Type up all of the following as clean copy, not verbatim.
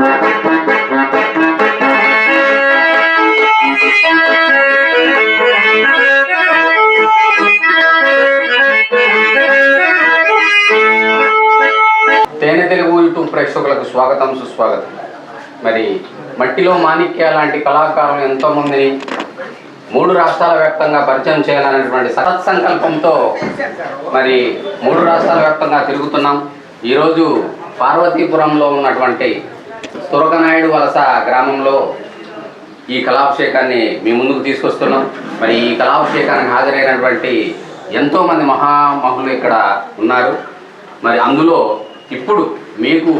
తేనె తెలుగు యూట్యూబ్ ప్రేక్షకులకు స్వాగతం, సుస్వాగతం. మరి మట్టిలో మాణిక్య లాంటి కళాకారులు ఎంతోమందిని 3 రాష్ట్రాల వ్యాప్తంగా పరిచయం చేయాలనేటువంటి సత్సంకల్పంతో మరి 3 రాష్ట్రాల వ్యాప్తంగా తిరుగుతున్నాం. ఈరోజు పార్వతీపురంలో ఉన్నటువంటి తురకనాయుడు వలస గ్రామంలో ఈ కళాభిషేకాన్ని మీ ముందుకు తీసుకొస్తున్నాం. మరి ఈ కళాభిషేకానికి హాజరైనటువంటి ఎంతోమంది మహామహులు ఇక్కడ ఉన్నారు. మరి అందులో ఇప్పుడు మీకు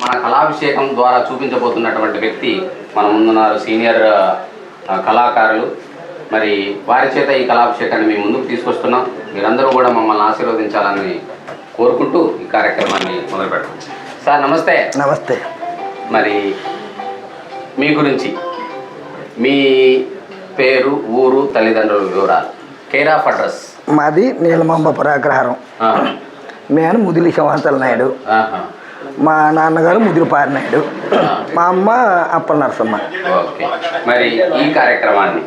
మన కళాభిషేకం ద్వారా చూపించబోతున్నటువంటి వ్యక్తి మన ముందున్నారు, సీనియర్ కళాకారులు. మరి వారి చేత ఈ కళాభిషేకాన్ని మేము ముందుకు తీసుకొస్తున్నాం. మీరందరూ కూడా మమ్మల్ని ఆశీర్వదించాలని కోరుకుంటూ ఈ కార్యక్రమాన్ని మొదలు పెడతాం. సార్ నమస్తే. నమస్తే. మరి మీ గురించి, మీ పేరు, ఊరు, తల్లిదండ్రుల వివరాలు, కేర్ ఆఫ్ అడ్రస్. మాది నీలమాంబపుర అగ్రహారం. నేను ముదిలి శివాంతల నాయుడు, మా నాన్నగారు ముదిలిపారి నాయుడు, మా అమ్మ అప్పల నరసమ్మ. ఓకే. మరి ఈ కార్యక్రమాన్ని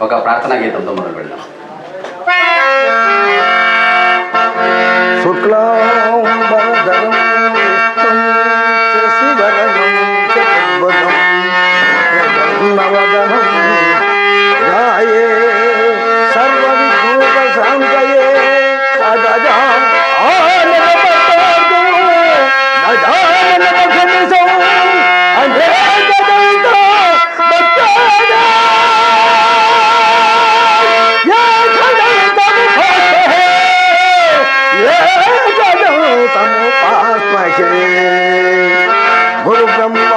ఒక ప్రార్థనా గీతంతో మొదలు పెడదాం. శుక్లాంబరధరం శశివదనం చతుర్భుజం నవదనం గాయే సర్వవిఘ్నోపశాంతయే సదజా గురు బ్రహ్మ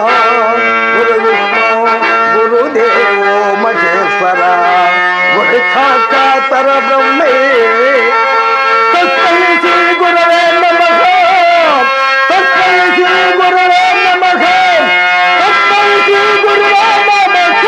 గురు విష్ణు గురుదేవో మహేశ్వర గురు సాక్షాత్తర బ్రహ్మే తస్మై శ్రీ గురవే నమః తస్మై శ్రీ గురవే నమః తస్మై శ్రీ గురవే నమః.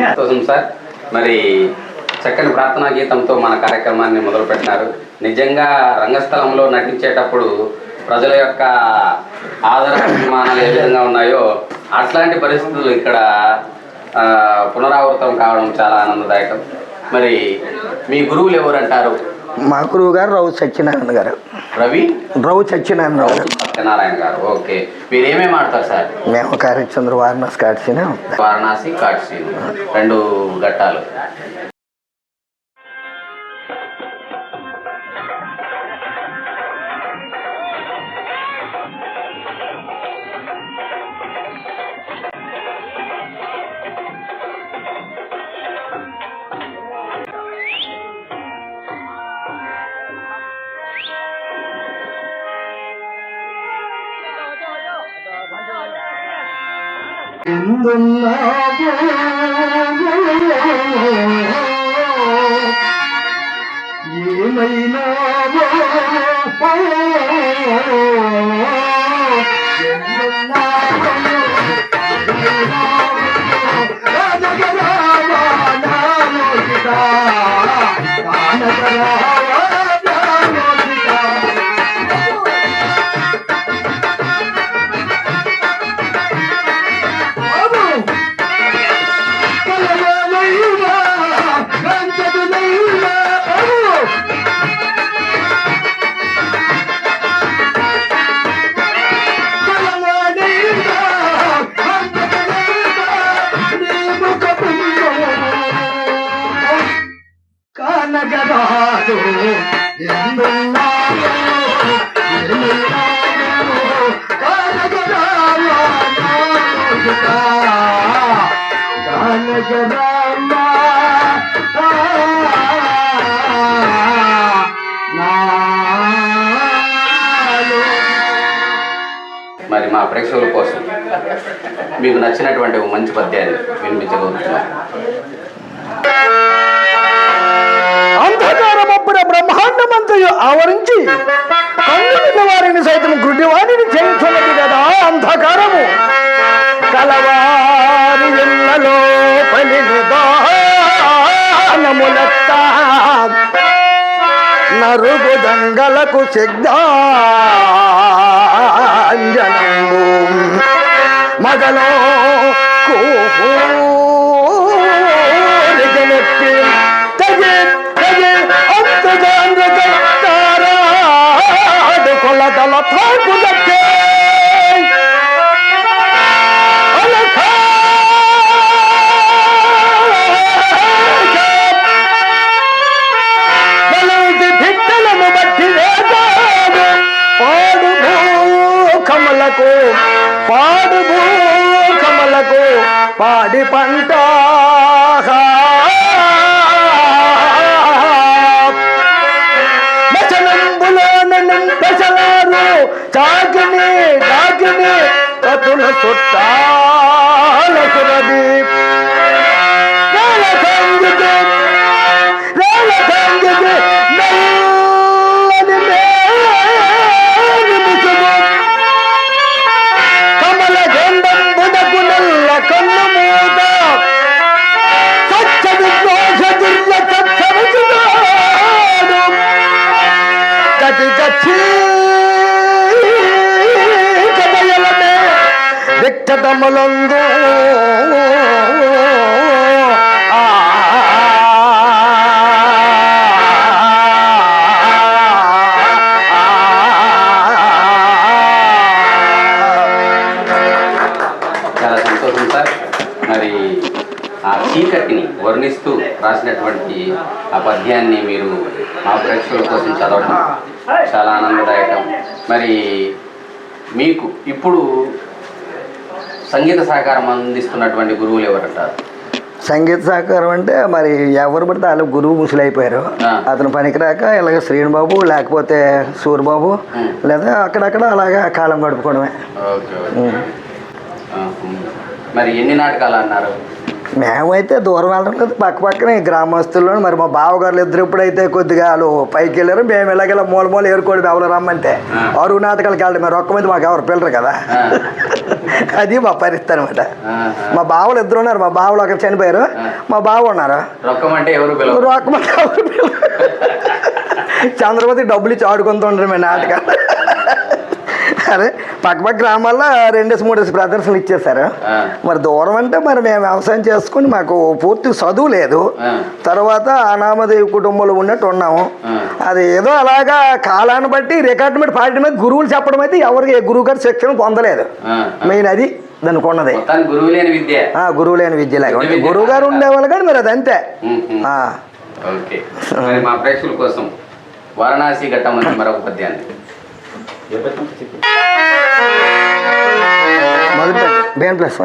సంతోషం సార్. మరి చక్కని ప్రార్థనా గీతంతో మన కార్యక్రమాన్ని మొదలు పెట్టినారు. నిజంగా రంగస్థలంలో నటించేటప్పుడు ప్రజల యొక్క ఆదరాభిమానాలు ఏ విధంగా ఉన్నాయో అట్లాంటి పరిస్థితులు ఇక్కడ పునరావృతం కావడం చాలా ఆనందదాయకం. మరి మీ గురువులు ఎవరంటారు? మా గురువు గారు రావు సత్యనారాయణ గారు. రావు సత్యనారాయణ గారు. ఓకే. మీరు ఏమేమి ఆడతారు సార్? మేము కార్యచంద్ర వారణాసి కాట్సీను. వారణాసి కాట్సీను 2 ఘట్టాలు. మరి మా ప్రేక్షకుల కోసం మీకు నచ్చినటువంటి మంచి పద్యాన్ని వినిపించగలుగుతున్నాం. అంధకారమప్పుడ బ్రహ్మాండమంతయు ఆవరించి కన్నుల వారిని సైతం గుడ్డివాణిని చేయించున్నది కదా అంధకారము. కలవారి ఇళ్ళలో పలిని దానములెత్త నరుగు దంగలకు సిగ్ధాంజనము మగలో కూరిగనెత్తి తగి తగి అంతదాంగ కొలదల తాకుదక్కే పాడు భూకమలకు పాడి పంట పెసలారు చాకిని చాకిని కతుల చుట్టాల సురది విక్కటములందు చాలా సంతోషం సార్. మరి ఆ చీకటిని వర్ణిస్తూ రాసినటువంటి ఆ పద్యాన్ని మీరు మా ప్రేక్షకుల కోసం చదవడం చాలా ఆనందదాయకం. మరి మీకు ఇప్పుడు సంగీత సహకారం అందిస్తున్నటువంటి గురువులు ఎవరంటారు? సంగీత సహకారం అంటే మరి ఎవరు పడితే వాళ్ళు గురువు ముసలైపోయారు. అతను పనికిరాక ఇలాగ శ్రీనిబాబు లేకపోతే సూర్యబాబు లేదా అక్కడక్కడ అలాగా కాలం గడుపుకోవడమే. మరి ఎన్ని నాటకాలు అన్నారు? మేమైతే దూరం వెళ్ళడం లేదు, పక్క పక్కనే గ్రామస్తుల్లో. మరి మా బావగారులు ఇద్దరు ఎప్పుడైతే కొద్దిగా వాళ్ళు పైకి వెళ్ళారు, మేము ఇలాగ మూల మూల ఏరుకోవడం ఎవరు రమ్మంటే అరుగు నాటకాలకి వెళ్ళడం. మరి ఒక్క మంది మాకు ఎవరు పిల్లరు కదా, అది మా పరిస్థితి అనమాట. మా బావలు ఇద్దరు ఉన్నారు, మా బావలు అక్కడ చనిపోయారు, మా బావ ఉన్నారు. రొక్కమంటే ఎవరు చంద్రపతి డబ్బులు ఇచ్చి ఆడుకుంటుంటారు మేము నాటకాలు. అదే పక్క గ్రామాల్లో 2-3 ప్రదర్శనలు ఇచ్చేసారు. మరి దూరం అంటే మరి మేము వ్యవసాయం చేసుకుని మాకు పూర్తి చదువు లేదు. తర్వాత అనామదేవి కుటుంబంలో ఉన్నట్టు ఉన్నాము. అది ఏదో అలాగా కాలాన్ని బట్టి రికార్డు మీద పాడటం మీద గురువులు చెప్పడం అయితే ఎవరికి గురువు గారు శిక్షణ పొందలేదు. మెయిన్ అది దానికి ఉన్నది, గురువు లేని విద్య లాగా. గురువు గారు ఉండేవాళ్ళు కానీ మరి అది అంతే. మా ప్రేక్షకుల కోసం వారణాసి ఘట్టం మరొక పద్యాన్ని మొదటి బేన్ ప్లస్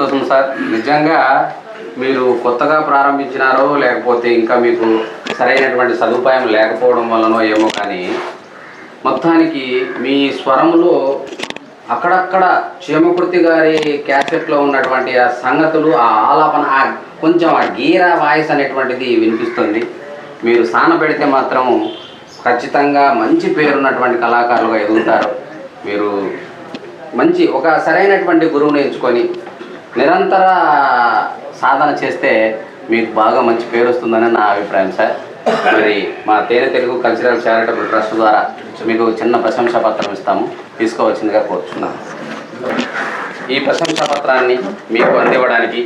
సంతోషం సార్. నిజంగా మీరు కొత్తగా ప్రారంభించినారో లేకపోతే ఇంకా మీకు సరైనటువంటి సదుపాయం లేకపోవడం వల్లనో ఏమో కానీ మొత్తానికి మీ స్వరములో అక్కడక్కడ చీమకుర్తి గారి క్యాసెట్లో ఉన్నటువంటి ఆ సంగతులు, ఆ ఆలాపన, కొంచెం ఆ గీరా వాయిస్ అనేటువంటిది వినిపిస్తుంది. మీరు సాన పెడితే మాత్రం ఖచ్చితంగా మంచి పేరున్నటువంటి కళాకారులుగా ఎదుగుతారు. మీరు మంచి ఒక సరైనటువంటి గురువుని ఎంచుకొని నిరంతర సాధన చేస్తే మీకు బాగా మంచి పేరు వస్తుందని నా అభిప్రాయం సార్. మరి మా తేనె తెలుగు కల్చరల్ చారిటబుల్ ట్రస్ట్ ద్వారా మీకు చిన్న ప్రశంసా పత్రం ఇస్తాము, తీసుకోవాల్సిందిగా కోరుచున్నాను. ఈ ప్రశంసా పత్రాన్ని మీకు అందివ్వడానికి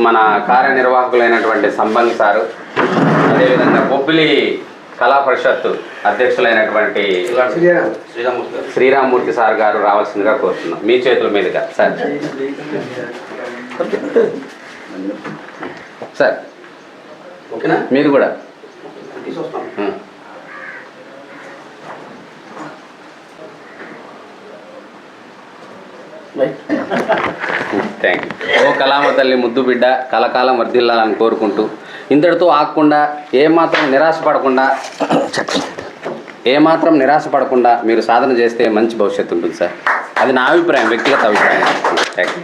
మన కార్యనిర్వాహకులైనటువంటి సంబంధ్ సారు, అదేవిధంగా బొబ్బిలి కళా పరిషత్తు అధ్యక్షులైనటువంటి శ్రీరామ్మూర్తి సార్ గారు రావాల్సిందిగా కోరుతున్నాం. మీ చేతుల మీదుగా సార్. సార్ ఓకేనా? మీరు కూడా థ్యాంక్ యూ. ఓ కళామ తల్లి ముద్దు బిడ్డ కలకాలం వర్ధిల్లాలని కోరుకుంటూ ఇంతటితో ఆగకుండా ఏమాత్రం నిరాశపడకుండా మీరు సాధన చేస్తే మంచి భవిష్యత్తు ఉంటుంది సార్. అది నా అభిప్రాయం, వ్యక్తిగత అభిప్రాయం. Thank you.